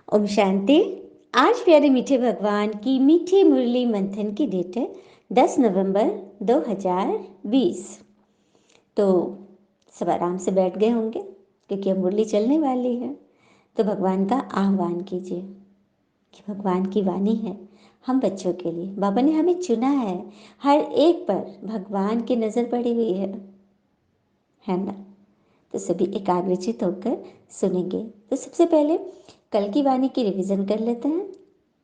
ओम शांति। आज प्यारे मीठे भगवान की मीठी मुरली मंथन की डेट है 10 नवंबर 2020। तो सब आराम से बैठ गए होंगे क्योंकि अब मुरली चलने वाली है। तो भगवान का आह्वान कीजिए कि भगवान की वाणी है हम बच्चों के लिए। बाबा ने हमें चुना है, हर एक पर भगवान की नज़र पड़ी हुई है ना। तो सभी एकाग्रचित होकर सुनेंगे। तो सबसे पहले कल की वाणी की रिवीजन कर लेते हैं।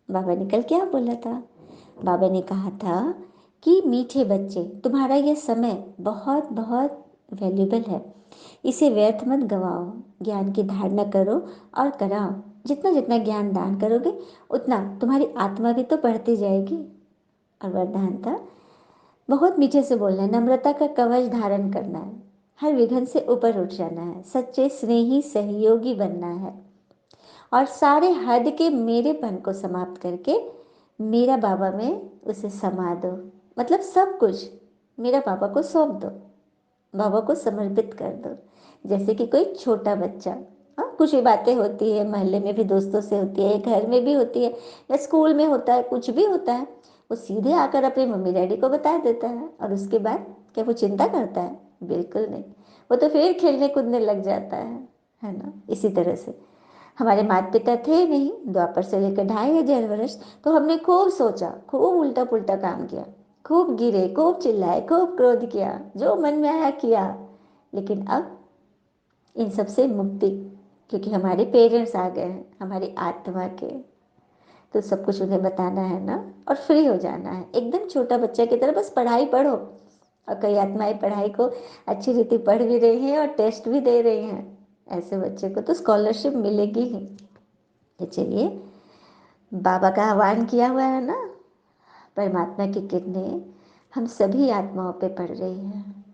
बाबा ने कल क्या बोला था? बाबा ने कहा था कि मीठे बच्चे, तुम्हारा यह समय बहुत बहुत वैल्यूबल है, इसे व्यर्थ मत गवाओ। ज्ञान की धारणा करो और कराओ। जितना जितना ज्ञान दान करोगे उतना तुम्हारी आत्मा भी तो बढ़ती जाएगी। और वरदान था बहुत मीठे से बोलना है, नम्रता का कवच धारण करना है, हर विघ्न से ऊपर उठ जाना है, सच्चे स्नेही सहयोगी बनना है और सारे हद के मेरेपन को समाप्त करके मेरा बाबा में उसे समा दो। मतलब सब कुछ मेरा बाबा को सौंप दो, बाबा को समर्पित कर दो। जैसे कि कोई छोटा बच्चा, हाँ कुछ भी बातें होती है, मोहल्ले में भी दोस्तों से होती है, घर में भी होती है, या स्कूल में होता है, कुछ भी होता है, वो सीधे आकर अपने मम्मी डैडी को बता देता है। और उसके बाद क्या वो चिंता करता है? बिल्कुल नहीं। वो तो फिर खेलने कूदने लग जाता है ना। इसी तरह से हमारे माता पिता थे नहीं, द्वापर से लेकर 2500 वर्ष, तो हमने खूब सोचा, खूब उल्टा पुल्टा काम किया, खूब गिरे, खूब चिल्लाए, खूब क्रोध किया, जो मन में आया किया। लेकिन अब इन सब से मुक्ति, क्योंकि हमारे पेरेंट्स आ गए हैं हमारी आत्मा के। तो सब कुछ उन्हें बताना है ना, और फ्री हो जाना है एकदम छोटा बच्चा की तरह। बस पढ़ाई पढ़ो। और कई आत्माएं पढ़ाई को अच्छी रीति पढ़ भी रही हैं और टेस्ट भी दे रही हैं। ऐसे बच्चे को तो स्कॉलरशिप मिलेगी ही। तो चलिए, बाबा का आह्वान किया हुआ है ना, परमात्मा की किरणें हम सभी आत्माओं पे पड़ रही हैं।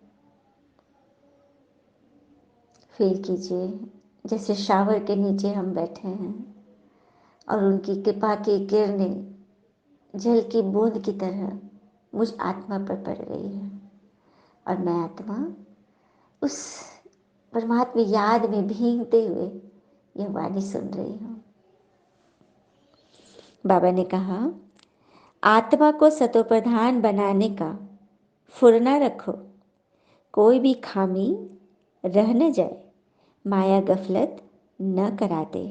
फील कीजिए जैसे शावर के नीचे हम बैठे हैं और उनकी कृपा की किरणें जल की बूंद की तरह मुझ आत्मा पर पड़ रही है। और मैं आत्मा उस परमात्मा याद में भीगते हुए यह वाणी सुन रही हूँ। बाबा ने कहा, आत्मा को सतोप्रधान बनाने का फुरना रखो, कोई भी खामी रह न जाए, माया गफलत न करा दे।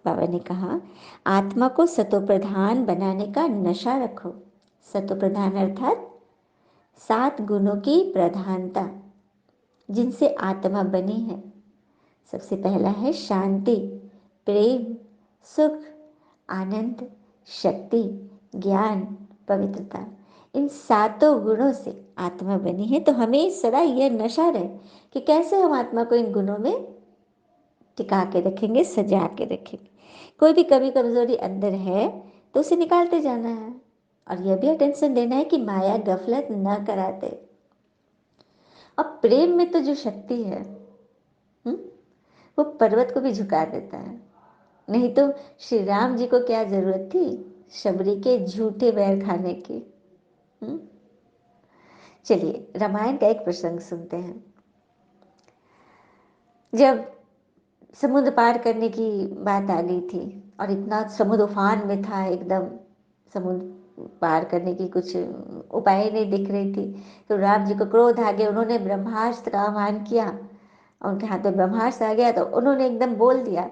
बाबा ने कहा, आत्मा को सतोप्रधान बनाने का नशा रखो। सतोप्रधान अर्थात 7 गुणों की प्रधानता जिनसे आत्मा बनी है। सबसे पहला है शांति, प्रेम, सुख, आनंद, शक्ति, ज्ञान, पवित्रता। इन 7 गुणों से आत्मा बनी है। तो हमें सदा यह नशा रहे कि कैसे हम आत्मा को इन गुणों में टिका के रखेंगे, सजा के रखेंगे। कोई भी कमी कमजोरी अंदर है तो उसे निकालते जाना है। और यह भी अटेंशन देना है कि माया गफलत न कराते। अब प्रेम में तो जो शक्ति है, हुँ? वो पर्वत को भी झुका देता है। नहीं तो श्री राम जी को क्या जरूरत थी शबरी के झूठे बैर खाने की? हुँ? चलिए, रामायण का एक प्रसंग सुनते हैं। जब समुद्र पार करने की बात आ गई थी और इतना समुद्र उफान में था, एकदम समुद्र पार करने की कुछ उपाय नहीं दिख रही थी, तो राम जी को क्रोध आ गया। उन्होंने ब्रह्मास्त्र का आह्वान किया। उनके हाथ में ब्रह्मास्त्र आ गया तो उन्होंने एकदम बोल दिया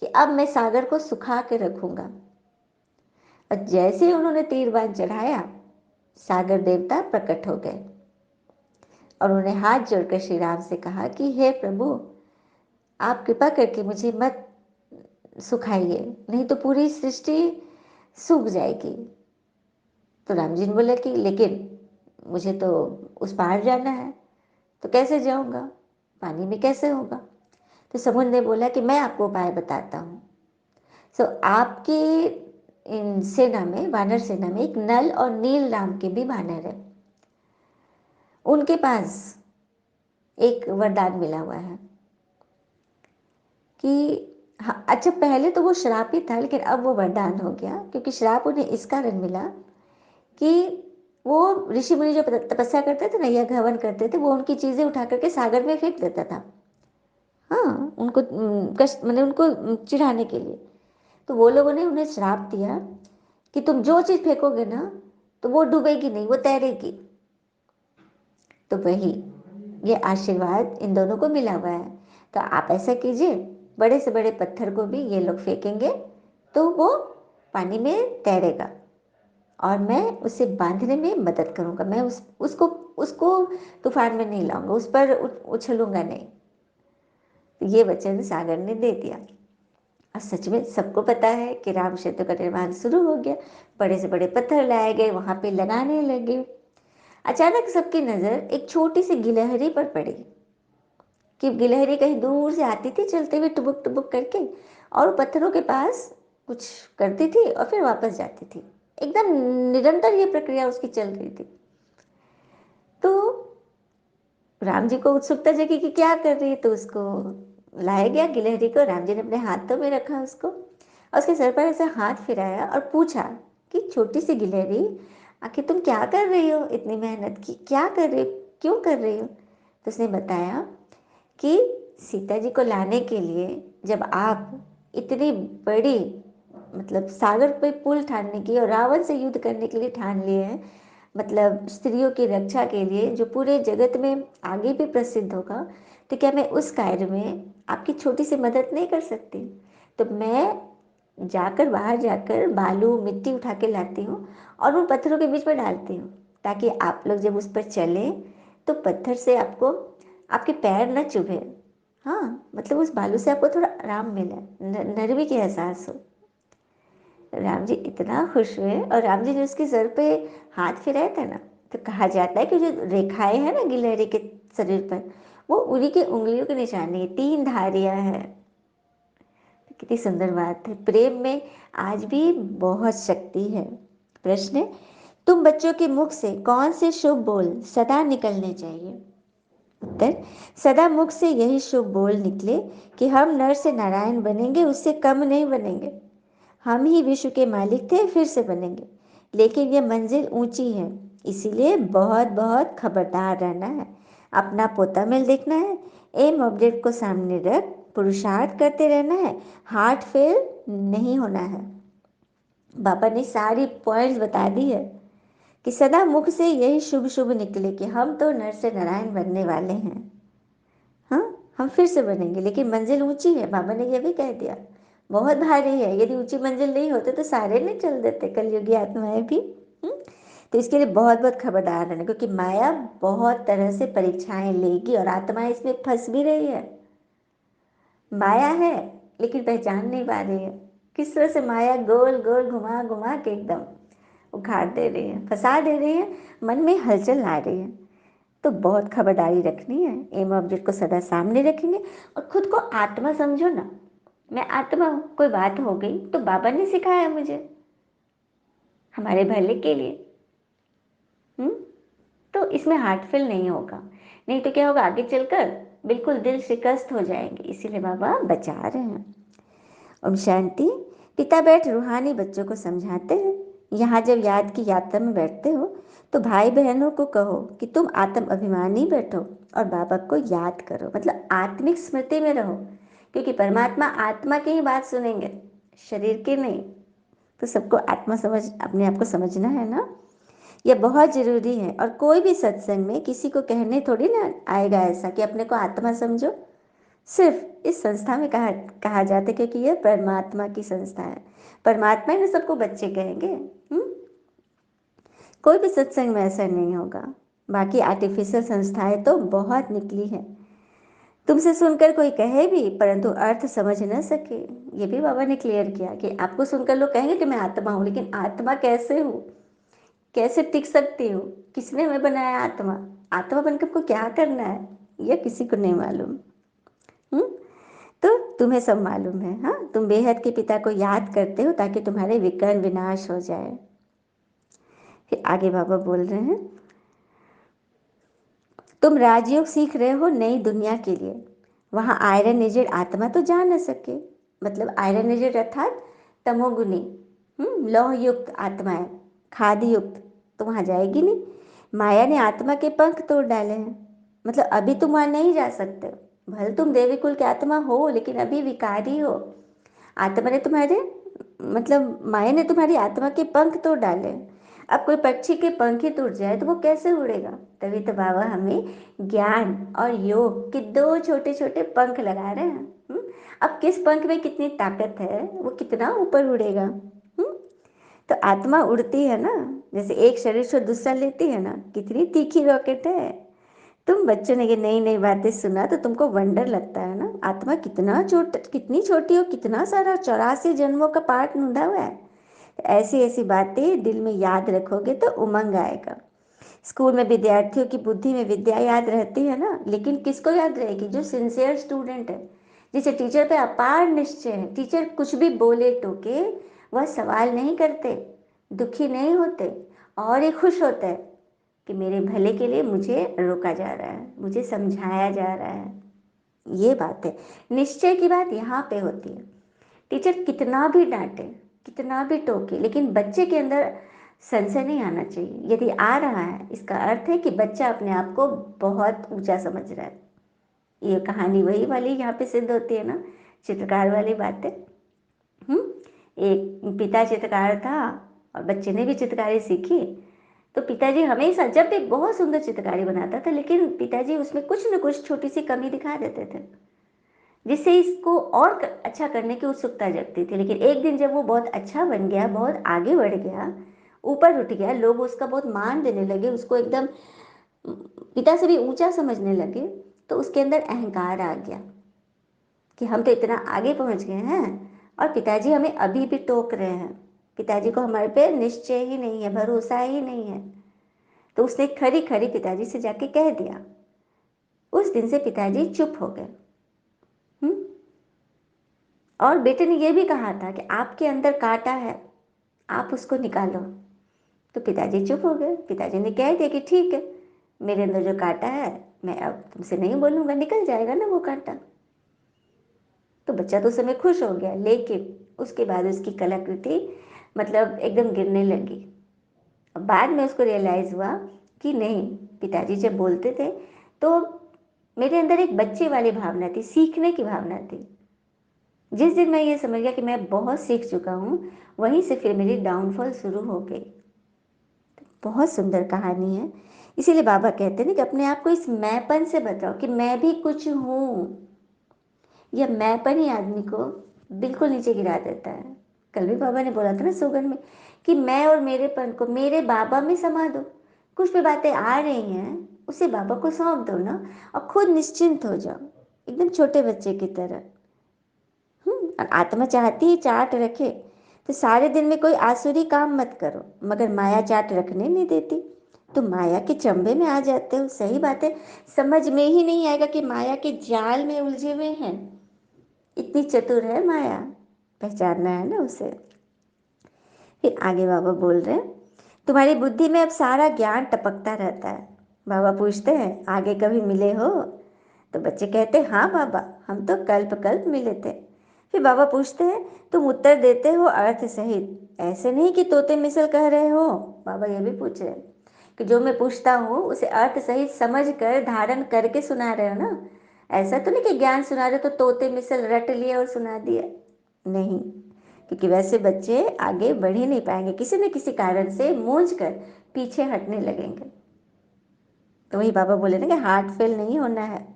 कि अब मैं सागर को सुखा के रखूंगा। और जैसे ही उन्होंने तीर बाण चढ़ाया, सागर देवता प्रकट हो गए और उन्होंने हाथ जोड़कर श्री राम से कहा कि हे प्रभु, आप कृपा करके मुझे मत सुखाइए, नहीं तो पूरी सृष्टि सूख जाएगी। तो राम जी ने बोला कि लेकिन मुझे तो उस पार जाना है, तो कैसे जाऊंगा, पानी में कैसे होगा? तो समुद्र ने बोला कि मैं आपको उपाय बताता हूँ। सो आपकी इन सेना में, वानर सेना में एक नल और नील नाम के भी वानर है। उनके पास एक वरदान मिला हुआ है कि हाँ, अच्छा पहले तो वो श्राप ही था, लेकिन अब वो वरदान हो गया। क्योंकि श्राप उन्हें इस कारण मिला कि वो ऋषि मुनि जो तपस्या करते थे ना या हवन करते थे, वो उनकी चीजें उठा करके सागर में फेंक देता था। हाँ, उनको कष्ट मतलब उनको चिढ़ाने के लिए। तो वो लोगों ने उन्हें श्राप दिया कि तुम जो चीज़ फेंकोगे ना तो वो डूबेगी नहीं, वो तैरेगी। तो वही ये आशीर्वाद इन दोनों को मिला हुआ है। तो आप ऐसा कीजिए, बड़े से बड़े पत्थर को भी ये लोग फेंकेंगे तो वो पानी में तैरेगा और मैं उसे बांधने में मदद करूंगा। मैं उसको उसको तूफान में नहीं लाऊंगा, उस पर उछलूंगा नहीं। तो ये वचन सागर ने दे दिया। और सच में सबको पता है कि राम सेतु का निर्माण शुरू हो गया। बड़े से बड़े पत्थर लाए गए, वहां पे लगाने लगे। अचानक सबकी नजर एक छोटी सी गिलहरी पर पड़ी कि गिलहरी कहीं दूर से आती थी चलते हुए टुबुक टुबुक करके, और पत्थरों के पास कुछ करती थी और फिर वापस जाती थी। एकदम निरंतर ये प्रक्रिया उसकी चल रही थी। तो राम जी को उत्सुकता जगी कि क्या कर रही है, तो उसको लाया गया गिलहरी को। राम जी ने अपने हाथों में रखा उसको और उसके सर पर ऐसे हाथ फिराया और पूछा कि छोटी सी गिलहरी, आखिर तुम क्या कर रही हो, इतनी मेहनत की क्या कर रही हो, क्यों कर रही हो। तो उसने बताया कि सीता जी को लाने के लिए जब आप इतनी बड़ी मतलब सागर पे पुल ठानने की और रावण से युद्ध करने के लिए ठान लिए हैं, मतलब स्त्रियों की रक्षा के लिए जो पूरे जगत में आगे भी प्रसिद्ध होगा, तो क्या मैं उस कार्य में आपकी छोटी सी मदद नहीं कर सकती। तो मैं जाकर बाहर जाकर बालू मिट्टी उठा के लाती हूँ और उन पत्थरों के बीच में डालती हूँ, ताकि आप लोग जब उस पर चलें तो पत्थर से आपको आपके पैर न चुभे। हाँ, मतलब उस बालू से आपको थोड़ा आराम मिले, नरमी के एहसास हो। राम जी इतना खुश हुए और राम जी ने उसके सर पे हाथ फिराया था ना, तो कहा जाता है कि जो रेखाएं हैं ना गिलहरी के शरीर पर, वो उन्हीं के उंगलियों के निशानी है, 3 धारियां हैं। कितनी सुंदर बात है। प्रेम में आज भी बहुत शक्ति है। प्रश्न है, तुम बच्चों के मुख से कौन से शुभ बोल सदा निकलने चाहिए। उत्तर, सदा मुख से यही शुभ बोल निकले कि हम नर से नारायण बनेंगे, उससे कम नहीं बनेंगे। हम ही विश्व के मालिक थे, फिर से बनेंगे, लेकिन यह मंजिल ऊंची है, इसीलिए बहुत बहुत खबरदार रहना है। अपना पोता मेल देखना है, एम ऑब्जेक्ट को सामने रख पुरुषार्थ करते रहना है, हार्ट फेल नहीं होना है। बाबा ने सारी पॉइंट्स बता दी है कि सदा मुख से यही शुभ शुभ निकले कि हम तो नर से नारायण बनने वाले हैं। हाँ, हम फिर से बनेंगे, लेकिन मंजिल ऊंची है, बाबा ने यह भी कह दिया। बहुत भारी है, यदि ऊंची मंजिल नहीं होते तो सारे नहीं चल देते, कलयुगी आत्माएं भी। हम्म? तो इसके लिए बहुत बहुत खबरदार रहना, क्योंकि माया बहुत तरह से परीक्षाएं लेगी और आत्माएं इसमें फंस भी रही है। माया है लेकिन पहचान नहीं पा रही है। किस तरह से माया गोल गोल घुमा घुमा के एकदम उखाड़ दे रही है, फंसा दे रही है, मन में हलचल ला रही है। तो बहुत खबरदारी रखनी है, एम ऑब्जेक्ट को सदा सामने रखेंगे और खुद को आत्मा समझो ना। मैं आत्मा हूँ, कोई बात हो गई तो बाबा ने सिखाया मुझे हमारे भले के लिए। हम्म तो इसमें हार्टफेल नहीं होगा, नहीं तो क्या होगा, आगे चलकर बिल्कुल दिल शिकस्त हो जाएंगे, इसीलिए बाबा बचा रहे हैं। ओम शांति। पिता बैठ रूहानी बच्चों को समझाते हैं। यहाँ जब याद की यात्रा में बैठते हो तो भाई बहनों को कहो कि तुम आत्म अभिमानी बैठो और बाबा को याद करो, मतलब आत्मिक स्मृति में रहो, क्योंकि परमात्मा आत्मा की ही बात सुनेंगे, शरीर की नहीं। तो सबको आत्मा समझ, अपने आप को समझना है ना, यह बहुत जरूरी है। और कोई भी सत्संग में किसी को कहने थोड़ी ना आएगा ऐसा कि अपने को आत्मा समझो। सिर्फ इस संस्था में कहा जाता है, क्योंकि यह परमात्मा की संस्था है, परमात्मा ही ना सबको बच्चे कहेंगे। कोई भी सत्संग में ऐसा नहीं होगा। बाकी आर्टिफिशियल संस्थाएं तो बहुत निकली है, तुमसे सुनकर कोई कहे भी परंतु अर्थ समझ न सके। ये भी बाबा ने क्लियर किया कि आपको सुनकर लोग कहेंगे कि मैं आत्मा हूँ, लेकिन आत्मा कैसे हूँ, कैसे टिक सकती हूँ, किसने हमें बनाया आत्मा, आत्मा बनकर को क्या करना है, यह किसी को नहीं मालूम। हम्म तो तुम्हें सब मालूम है। हाँ, तुम बेहद के पिता को याद करते हो ताकि तुम्हारे विकर्ण विनाश हो जाए। फिर आगे बाबा बोल रहे हैं, तुम राजयोग सीख रहे हो नई दुनिया के लिए, वहां आयरन एजेड आत्मा तो जा न सके, मतलब आयरन एजेड अर्थात तमोगुनी लौह युक्त आत्माएं, खादी युक्त, तो वहां जाएगी नहीं। माया ने आत्मा के पंख तोड़ डाले हैं, मतलब अभी तुम वहां नहीं जा सकते हो। भले तुम देवी कुल की आत्मा हो लेकिन अभी विकारी हो। आत्मा ने तुम्हारे मतलब माया ने तुम्हारी आत्मा के पंख तोड़ डाले। अब कोई पक्षी के पंख ही टूट जाए तो वो कैसे उड़ेगा। तभी तो बाबा हमें ज्ञान और योग के दो छोटे छोटे पंख लगा रहे हैं। अब किस पंख में कितनी ताकत है, वो कितना ऊपर उड़ेगा। तो आत्मा उड़ती है ना, जैसे एक शरीर से दूसरा लेती है ना, कितनी तीखी रॉकेट है। तुम बच्चों ने ये नई नई बातें सुना तो तुमको वंडर लगता है ना, आत्मा कितनी छोटी हो, कितना सारा 84 जन्मों का पाठ ढूंढा हुआ है। ऐसी ऐसी बातें दिल में याद रखोगे तो उमंग आएगा। स्कूल में विद्यार्थियों की बुद्धि में विद्या याद रहती है ना, लेकिन किसको याद रहेगी? जो सिंसियर स्टूडेंट है, जिसे टीचर पे अपार निश्चय है। टीचर कुछ भी बोले टोके वह सवाल नहीं करते, दुखी नहीं होते, और ये खुश होते हैं कि मेरे भले के लिए मुझे रोका जा रहा है, मुझे समझाया जा रहा है। ये बात है, निश्चय की बात यहाँ पे होती है। टीचर कितना भी डांटे, कितना भी टोके, लेकिन बच्चे के अंदर संशय नहीं आना चाहिए। यदि आ रहा है इसका अर्थ है कि बच्चा अपने आप को बहुत ऊंचा समझ रहा है। ये कहानी वही वाली यहाँ पे सिद्ध होती है ना, चित्रकार वाली बातें। एक पिता चित्रकार था और बच्चे ने भी चित्रकारी सीखी। तो पिताजी हमेशा जब भी बहुत सुंदर चित्रकारी बनाता था, लेकिन पिताजी उसमें कुछ न कुछ छोटी सी कमी दिखा देते थे, जिससे इसको और अच्छा करने की उत्सुकता जगती थी। लेकिन एक दिन जब वो बहुत अच्छा बन गया, बहुत आगे बढ़ गया, ऊपर उठ गया, लोग उसका बहुत मान देने लगे, उसको एकदम पिता से भी ऊंचा समझने लगे, तो उसके अंदर अहंकार आ गया कि हम तो इतना आगे पहुंच गए हैं और पिताजी हमें अभी भी टोक रहे हैं। पिताजी को हमारे पे निश्चय ही नहीं है, भरोसा ही नहीं है। तो उसने खरी खरी पिताजी से जाके कह दिया। उस दिन से पिताजी चुप हो गए। और बेटे ने यह भी कहा था कि आपके अंदर कांटा है, आप उसको निकालो। तो पिताजी चुप हो गए। पिताजी ने कह दिया कि ठीक है, मेरे अंदर जो कांटा है मैं अब तुमसे नहीं बोलूँगा, निकल जाएगा ना वो कांटा। तो बच्चा तो उस समय खुश हो गया, लेकिन उसके बाद उसकी कलाकृति मतलब एकदम गिरने लगी। बाद में उसको रियलाइज़ हुआ कि नहीं, पिताजी जब बोलते थे तो मेरे अंदर एक बच्चे वाली भावना थी, सीखने की भावना थी। जिस दिन मैं ये समझ गया कि मैं बहुत सीख चुका हूँ, वहीं से फिर मेरी डाउनफॉल शुरू हो गई। बहुत सुंदर कहानी है। इसीलिए बाबा कहते हैं ना कि अपने आप को इस मैंपन से बताओ कि मैं भी कुछ हूँ। यह मैंपन ही आदमी को बिल्कुल नीचे गिरा देता है। कल भी बाबा ने बोला था ना सोगन में कि मैं और मेरेपन को मेरे बाबा में समा दो। कुछ भी बातें आ रही हैं उसे बाबा को सौंप दो ना, और खुद निश्चिंत हो जाओ, एकदम छोटे बच्चे की तरह। और आत्मा चाहती है चाट रखे, तो सारे दिन में कोई आसुरी काम मत करो, मगर माया चाट रखने नहीं देती, तो माया के चंबे में आ जाते हो। सही बात है, समझ में ही नहीं आएगा कि माया के जाल में उलझे हुए हैं। इतनी चतुर है माया, पहचानना है ना उसे। फिर आगे बाबा बोल रहे हैं, तुम्हारी बुद्धि में अब सारा ज्ञान टपकता रहता है। बाबा पूछते हैं आगे कभी मिले हो? तो बच्चे कहते हैं हाँ बाबा, हम तो कल्प कल्प मिले थे। फिर बाबा पूछते हैं तुम उत्तर देते हो अर्थ सहित, ऐसे नहीं कि तोते मिसल कह रहे हो। बाबा ये भी पूछ रहे हैं कि जो मैं पूछता हूँ उसे अर्थ सहित समझ कर धारण करके सुना रहे हो ना। ऐसा तो नहीं कि ज्ञान सुना रहे तो तोते मिसल रट लिए और सुना दिया, नहीं। क्योंकि वैसे बच्चे आगे बढ़ ही नहीं पाएंगे, किसी न किसी कारण से मूंझ कर पीछे हटने लगेंगे। तो वही बाबा बोले ना कि हार्ट फेल नहीं होना है।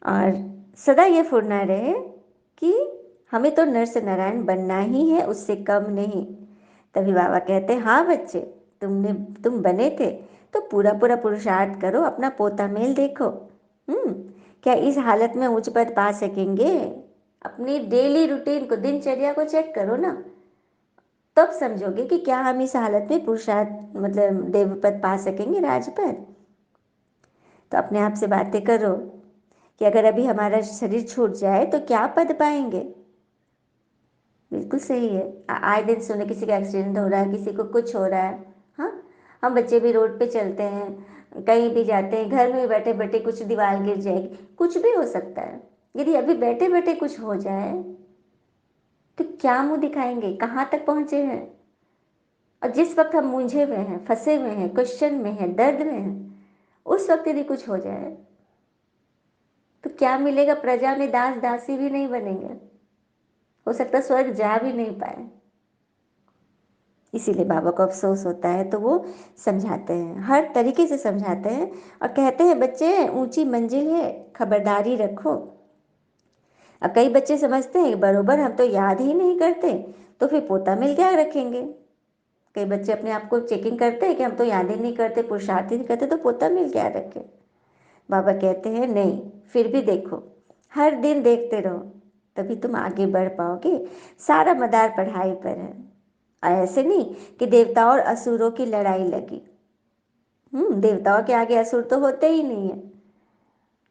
और सदा ये फुरना रहे कि हमें तो नर से नारायण बनना ही है, उससे कम नहीं। तभी बाबा कहते हैं हाँ बच्चे, तुम बने थे तो पूरा पूरा पुरुषार्थ करो, अपना पोता मेल देखो। क्या इस हालत में उच्च पद पा सकेंगे? अपनी डेली रूटीन को, दिनचर्या को चेक करो ना, तब समझोगे कि क्या हम इस हालत में पुरुषार्थ मतलब देवपद पा सकेंगे, राजपद। तो अपने आप से बातें करो कि अगर अभी हमारा शरीर छूट जाए तो क्या पद पाएंगे। बिल्कुल सही है। आए दिन सुने किसी का एक्सीडेंट हो रहा है, किसी को कुछ हो रहा है। हाँ, हम बच्चे भी रोड पे चलते हैं, कहीं भी जाते हैं, घर में भी बैठे बैठे कुछ दीवार गिर जाएगी, कुछ भी हो सकता है। यदि अभी बैठे बैठे कुछ हो जाए तो क्या मुंह दिखाएंगे, कहाँ तक पहुंचे हैं। और जिस वक्त हम मूंझे हुए हैं, फंसे हुए हैं, क्वेश्चन में हैं, दर्द में हैं, उस वक्त यदि कुछ हो जाए तो क्या मिलेगा? प्रजा में दास दासी भी नहीं बनेंगे, हो सकता स्वर्ग जा भी नहीं पाए। इसीलिए बाबा को अफसोस होता है, तो वो समझाते हैं, हर तरीके से समझाते हैं और कहते हैं बच्चे ऊंची मंजिल है, खबरदारी रखो। अब कई बच्चे समझते हैं बरोबर हम तो याद ही नहीं करते, तो फिर पोता मिल क्या रखेंगे। कई बच्चे अपने आप को चेकिंग करते हैं कि हम तो याद ही नहीं करते, पुरुषार्थ ही नहीं करते, तो पोता मिल क्या रखे। बाबा कहते हैं नहीं, फिर भी देखो, हर दिन देखते रहो, तभी तुम आगे बढ़ पाओगे। सारा मदार पढ़ाई पर है। ऐसे नहीं कि देवताओं और असुरों की लड़ाई लगी। देवताओं के आगे असुर तो होते ही नहीं है,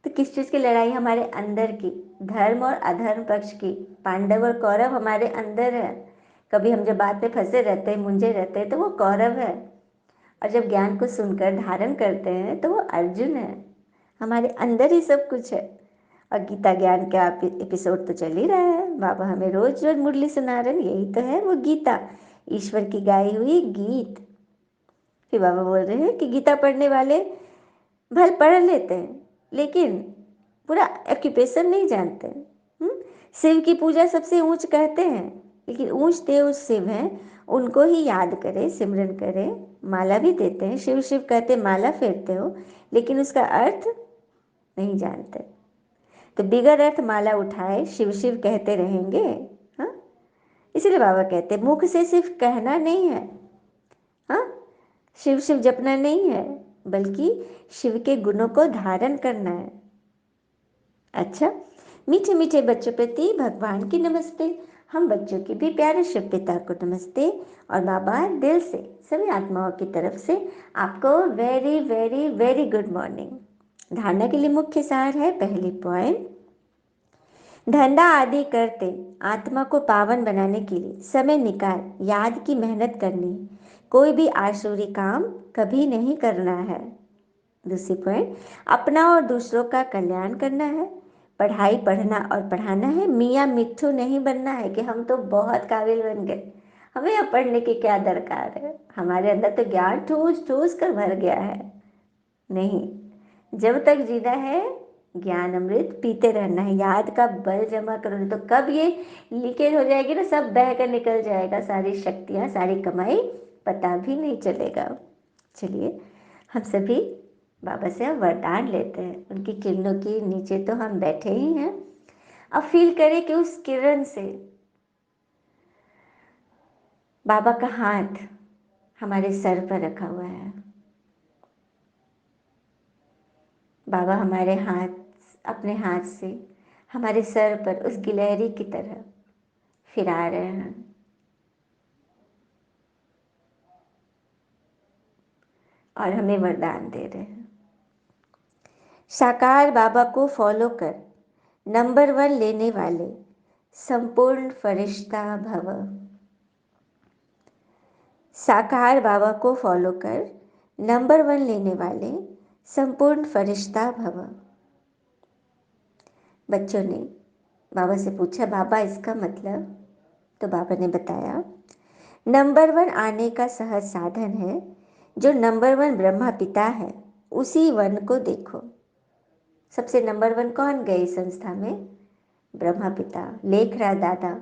तो किस चीज़ की लड़ाई? हमारे अंदर की, धर्म और अधर्म पक्ष की। पांडव और कौरव हमारे अंदर है। कभी हम जब बात पे फंसे रहते हैं, मुंझे रहते हैं, तो वो कौरव है, और जब ज्ञान को सुनकर धारण करते हैं तो वो अर्जुन है। हमारे अंदर ही सब कुछ है। और गीता ज्ञान का एपिसोड तो चल ही रहा है, बाबा हमें रोज रोज मुरली सुना रहे हैं, यही तो है वो गीता, ईश्वर की गाई हुई गीत। फिर बाबा बोल रहे हैं कि गीता पढ़ने वाले भल पढ़ लेते हैं, लेकिन पूरा ऑक्यूपेशन नहीं जानते। शिव की पूजा सबसे ऊंच कहते हैं, लेकिन ऊंच देव शिव हैं, उनको ही याद करें, सिमरन करें। माला भी देते हैं, शिव शिव कहते, माला फेरते हो, लेकिन उसका अर्थ नहीं जानते। तो बिगर अर्थ माला उठाए शिव शिव कहते रहेंगे। हाँ, इसलिए बाबा कहते मुख से सिर्फ कहना नहीं है, हाँ, शिव शिव जपना नहीं है, बल्कि शिव के गुणों को धारण करना है। अच्छा, मीठे मीठे बच्चों प्रति भगवान की नमस्ते। हम बच्चों की भी प्यारे शिव पिता को नमस्ते। और बाबा दिल से सभी आत्माओं की तरफ से आपको very very very good morning. धारणा के लिए मुख्य सार है, पहली पॉइंट, धंधा आदि करते आत्मा को पावन बनाने के लिए समय निकाल याद की मेहनत करनी है। कोई भी आसुरी काम कभी नहीं करना है। दूसरी पॉइंट, अपना और दूसरों का कल्याण करना है। पढ़ाई पढ़ना और पढ़ाना है, मियाँ मिट्ठू नहीं बनना है कि हम तो बहुत काबिल बन गए, हमें अब पढ़ने की क्या दरकार है, हमारे अंदर तो ज्ञान ठूस ठूस कर भर गया है। नहीं, जब तक जीना है ज्ञान अमृत पीते रहना है, याद का बल जमा करो, नहीं तो कब ये लीकेज हो जाएगी ना, सब बह कर निकल जाएगा, सारी शक्तियाँ सारी कमाई पता भी नहीं चलेगा। चलिए हम सभी बाबा से अब वरदान लेते हैं, उनकी किरणों के नीचे तो हम बैठे ही हैं। अब फील करें कि उस किरण से बाबा का हाथ हमारे सर पर रखा हुआ है। बाबा हमारे हाथ, अपने हाथ से हमारे सर पर उस गिलहरी की तरह फिरा रहे हैं और हमें वरदान दे रहे हैं। साकार बाबा को फॉलो कर नंबर 1 लेने वाले संपूर्ण फरिश्ता भव। साकार बाबा को फॉलो कर नंबर 1 लेने वाले संपूर्ण फरिश्ता भव। बच्चों ने बाबा से पूछा, बाबा इसका मतलब? तो बाबा ने बताया, नंबर 1 आने का सहज साधन है। जो नंबर 1 ब्रह्मा पिता है, उसी वन को देखो। सबसे नंबर 1 कौन गए इस संस्था में? ब्रह्मा पिता, लेखरा दादा,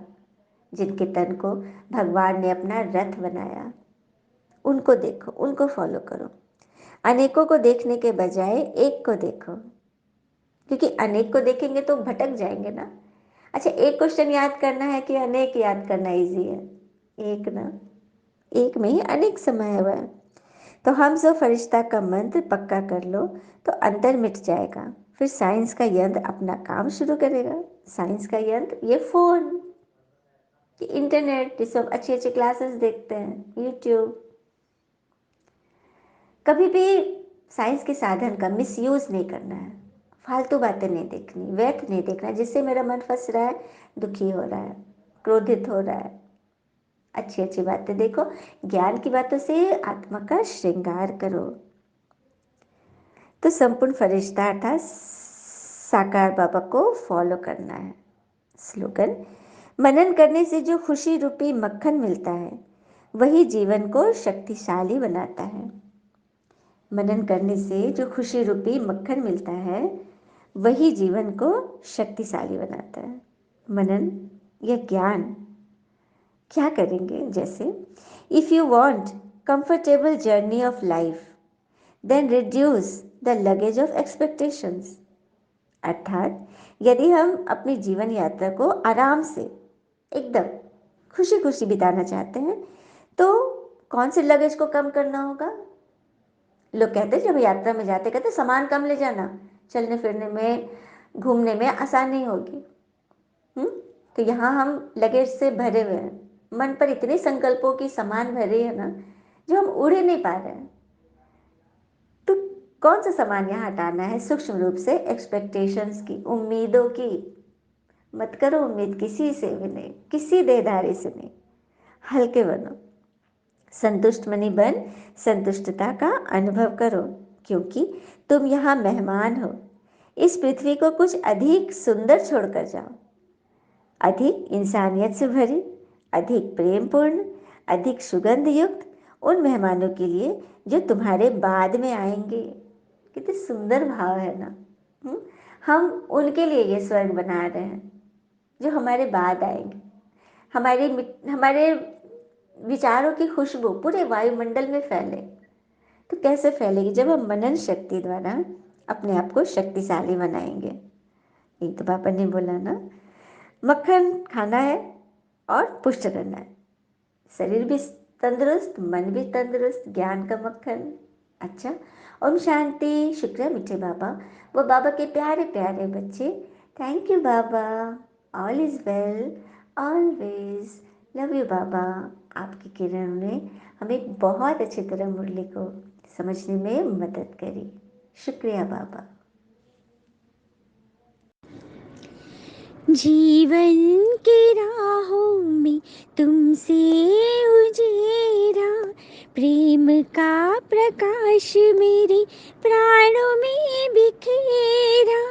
जिनके तन को भगवान ने अपना रथ बनाया। उनको देखो, उनको फॉलो करो। अनेकों को देखने के बजाय एक को देखो, क्योंकि अनेक को देखेंगे तो भटक जाएंगे ना। अच्छा, एक क्वेश्चन याद करना है कि अनेक याद करना इजी है? एक ना, एक में ही अनेक समाया हुआ है। तो हम सो फरिश्ता का मंत्र पक्का कर लो तो अंतर मिट जाएगा। फिर साइंस का यंत्र अपना काम शुरू करेगा। साइंस का यंत्र, ये फोन, ये इंटरनेट, जिससे हम अच्छी अच्छी क्लासेस देखते हैं, यूट्यूब। कभी भी साइंस के साधन का मिसयूज नहीं करना है, फालतू बातें नहीं देखनी, व्यर्थ नहीं देखना, जिससे मेरा मन फंस रहा है, दुखी हो रहा है, क्रोधित हो रहा है। अच्छी अच्छी बातें देखो, ज्ञान की बातों से आत्मा का श्रृंगार करो। तो संपूर्ण फरिश्ता अर्थात साकार बाबा को फॉलो करना है। स्लोगन, मनन करने से जो खुशी रूपी मक्खन मिलता है, वही जीवन को शक्तिशाली बनाता है। मनन करने से जो खुशी रूपी मक्खन मिलता है वही जीवन को शक्तिशाली बनाता है। मनन या ज्ञान क्या करेंगे, जैसे if you want comfortable journey of life then reduce the luggage of expectations. अर्थात यदि हम अपनी जीवन यात्रा को आराम से एकदम खुशी खुशी बिताना चाहते हैं तो कौन से लगेज को कम करना होगा। लोग कहते हैं जब यात्रा में जाते कहते सामान कम ले जाना, चलने फिरने में घूमने में आसानी होगी। तो यहाँ हम लगेज से भरे हुए हैं, मन पर इतने संकल्पों की सामान भरे है ना जो हम उड़ ही नहीं पा रहे हैं। तो कौन सा सामान यहाँ हटाना है, सूक्ष्म रूप से एक्सपेक्टेशंस की, उम्मीदों की। मत करो उम्मीद किसी से भी नहीं, किसी देहधारी से नहीं, हल्के बनो, संतुष्ट मनी बन संतुष्टता का अनुभव करो, क्योंकि तुम यहाँ मेहमान हो। इस पृथ्वी को कुछ अधिक सुंदर छोड़कर जाओ, अधिक इंसानियत से भरी, अधिक प्रेमपूर्ण, अधिक सुगंध युक्त उन मेहमानों के लिए जो तुम्हारे बाद में आएंगे। कितने सुंदर भाव है ना। हम उनके लिए ये स्वर्ग बना रहे हैं जो हमारे बाद आएंगे। हमारे विचारों की खुशबू पूरे वायुमंडल में फैले। तो कैसे फैलेगी, जब हम मनन शक्ति द्वारा अपने आप को शक्तिशाली बनाएंगे। एक तो पापा ने बोला ना, मक्खन खाना है और पुष्ट करना है, शरीर भी तंदुरुस्त मन भी तंदुरुस्त, ज्ञान का मक्खन। अच्छा, ओम शांति। शुक्र है मीठे बाबा, वो बाबा के प्यारे प्यारे बच्चे। थैंक यू बाबा, all is well, always love you बाबा। आपकी किरणों ने हमें बहुत अच्छी तरह मुरली को समझने में मदद करी। शुक्रिया बाबा। जीवन की राहों में तुमसे उजेरा, प्रेम का प्रकाश मेरे प्राणों में बिखेरा।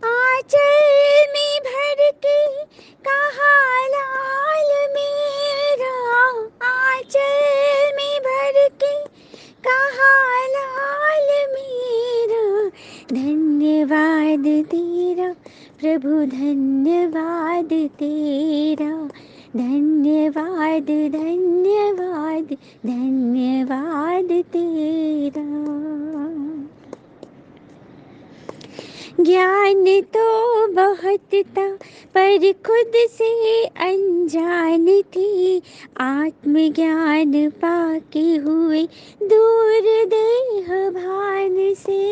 आंचल में भर के कहा लाल मेरा, आंचल में भर के कहा लाल मेरा। धन्यवाद तेरा प्रभु, धन्यवाद तेरा, धन्यवाद धन्यवाद धन्यवाद तेरा। ज्ञान तो बहुत था पर खुद से अनजान थी, आत्मज्ञान पाके हुए दूर देह भान से।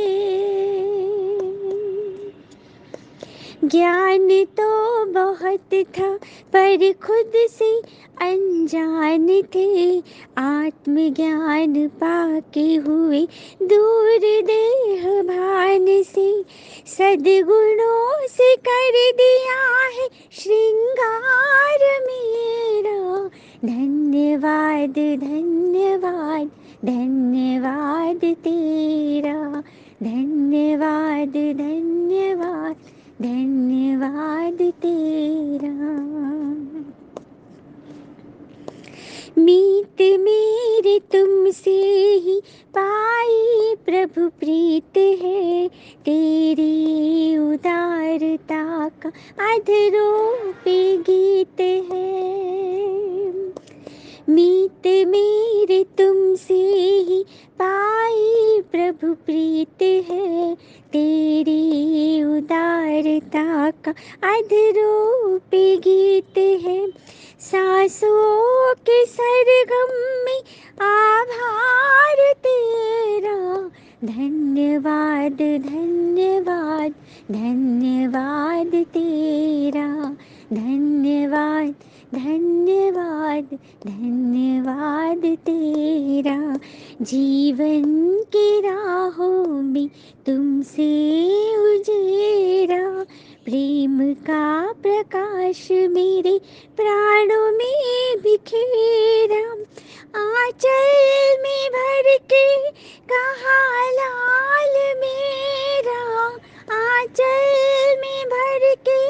ज्ञान तो बहुत था पर खुद से अनजान थे, आत्मज्ञान पाके हुए दूर देह भान से। सद्गुणों से कर दिया है श्रृंगार मेरा। धन्यवाद धन्यवाद धन्यवाद तेरा, धन्यवाद धन्यवाद धन्यवाद तेरा। मीत मेरे तुमसे ही पाई प्रभु प्रीत है, तेरी उदारता का अधरों पे गीत है। मीत मेरे तुमसे ही पाई प्रभु प्रीत है, तेरी उदारता का अधरों पे गीत है। सांसों के सरगम में आभार तेरा। धन्यवाद धन्यवाद धन्यवाद तेरा, धन्यवाद धन्यवाद धन्यवाद तेरा। जीवन की राहों में तुमसे उजेरा, प्रेम का प्रकाश मेरे प्राणों में बिखेरा। आंचल में भर के कहा लाल मेरा, आंचल में भर के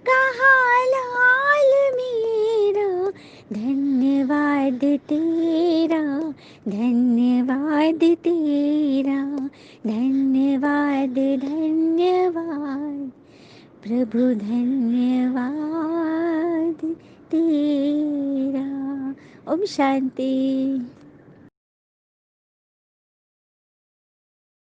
कहा लाल मेरा। धन्यवाद तेरा, धन्यवाद तेरा, धन्यवाद धन्यवाद प्रभु, धन्यवाद तेरा। ओम शांति।